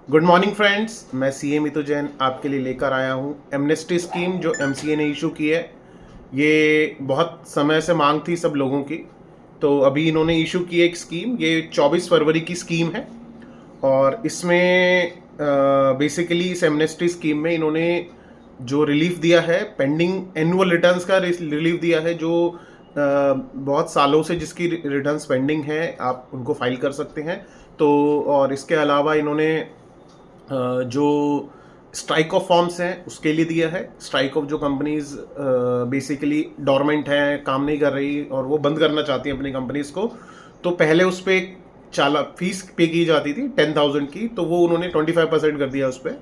Good morning friends, मैं CA Mitu Jain आपके लिए लेकर आया हूँ एमनेस्टी स्कीम जो एमसीए ने इशू की है। ये बहुत समय से मांग थी सब लोगों की, तो अभी इन्होंने इशू की है एक स्कीम। ये 24 फरवरी की स्कीम है और इसमें बेसिकली इस एमनेस्टी स्कीम में इन्होंने जो रिलीफ दिया है, पेंडिंग एनुअल रिटर्न्स का रिलीफ दिया है। जो बहुत सालों से जिसकी रिटर्न्स पेंडिंग है, आप उनको फाइल कर सकते हैं। तो और इसके अलावा इन्होंने जो स्ट्राइक ऑफ फॉर्म्स हैं उसके लिए दिया है। स्ट्राइक ऑफ जो कंपनीज बेसिकली डॉर्मेंट हैं, काम नहीं कर रही और वो बंद करना चाहती हैं अपनी कंपनीज को, तो पहले उस पर फीस पे की जाती थी 10,000 की, तो वो उन्होंने 25% कर दिया उस पर।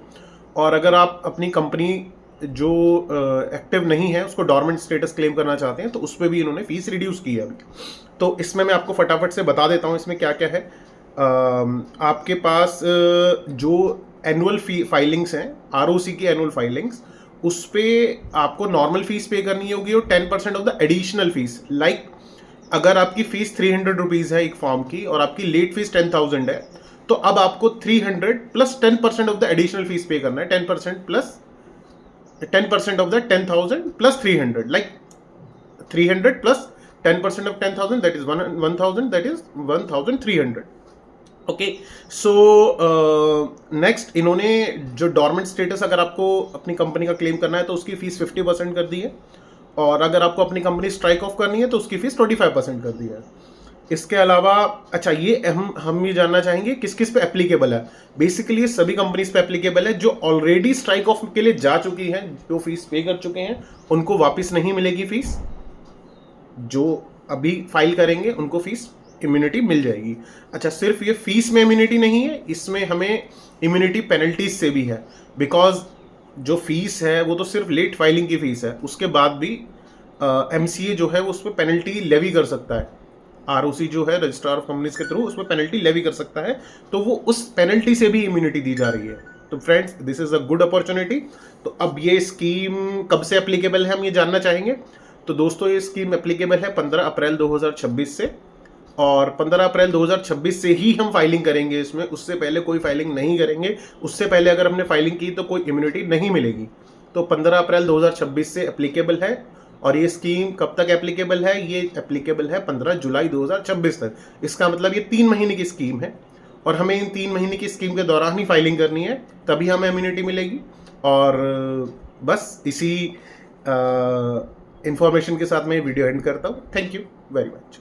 और अगर आप अपनी कंपनी जो एक्टिव नहीं है उसको डॉर्मेंट स्टेटस क्लेम करना चाहते हैं तो उस पर भी इन्होंने फीस रिड्यूस की है अभी। तो इसमें मैं आपको फटाफट से बता देता हूँ इसमें क्या क्या है। आपके पास जो एनुअल फाइलिंग्स हैं, आरओसी की एनुअल फाइलिंग्स, उस पर आपको नॉर्मल फीस पे करनी होगी और 10% of the additional fees. Like अगर आपकी फीस 300 रुपीज़ है एक फॉर्म की और आपकी लेट फीस 10,000 है, तो अब आपको 300 plus 10% of the additional fees पे करना है। 10% plus 10% of the 10,000 plus 300, like 300 plus 10% of 10,000, that is 1,000, that is 1,300। Okay, so next इन्होंने जो डॉर्मेंट स्टेटस, अगर आपको अपनी कंपनी का क्लेम करना है तो उसकी फीस 50% कर दी है, और अगर आपको अपनी कंपनी स्ट्राइक ऑफ करनी है तो उसकी फीस 25% कर दी है। इसके अलावा अच्छा, ये हम ये जानना चाहेंगे किस किस पे एप्लीकेबल है। बेसिकली ये सभी कंपनीज पे एप्लीकेबल है जो ऑलरेडी स्ट्राइक ऑफ के लिए जा चुकी हैं, जो फीस पे कर चुके हैं उनको वापस नहीं मिलेगी फीस। जो अभी फाइल करेंगे उनको फीस इम्यूनिटी मिल जाएगी। अच्छा, सिर्फ ये फीस में इम्यूनिटी नहीं है, इसमें हमें इम्यूनिटी पेनल्टीज से भी है। बिकॉज जो फीस है वो तो सिर्फ लेट फाइलिंग की फीस है, उसके बाद भी एमसीए जो है वो उस पर पेनल्टी लेवी कर सकता है। आरओसी जो है रजिस्ट्रार ऑफ कंपनीज के थ्रू उस पर पेनल्टी लेवी कर सकता है, तो वो उस पेनल्टी से भी इम्यूनिटी दी जा रही है। तो friends, this is a good opportunity. तो अब ये स्कीम कब से एप्लीकेबल है हम ये जानना चाहेंगे। तो दोस्तों, ये स्कीम एप्लीकेबल है 15 अप्रैल 2026 से, और 15 अप्रैल 2026 से ही हम फाइलिंग करेंगे इसमें। उससे पहले कोई फाइलिंग नहीं करेंगे। उससे पहले अगर हमने फाइलिंग की तो कोई इम्यूनिटी नहीं मिलेगी। तो 15 अप्रैल 2026 से एप्लीकेबल है। और ये स्कीम कब तक एप्लीकेबल है? ये एप्लीकेबल है 15 जुलाई 2026 तक। इसका मतलब ये 3 महीने की स्कीम है, और हमें इन 3 महीने की स्कीम के दौरान ही फाइलिंग करनी है, तभी हमें इम्यूनिटी मिलेगी। और बस इसी इंफॉर्मेशन के साथ मैं वीडियो एंड करता हूँ। Thank you very much.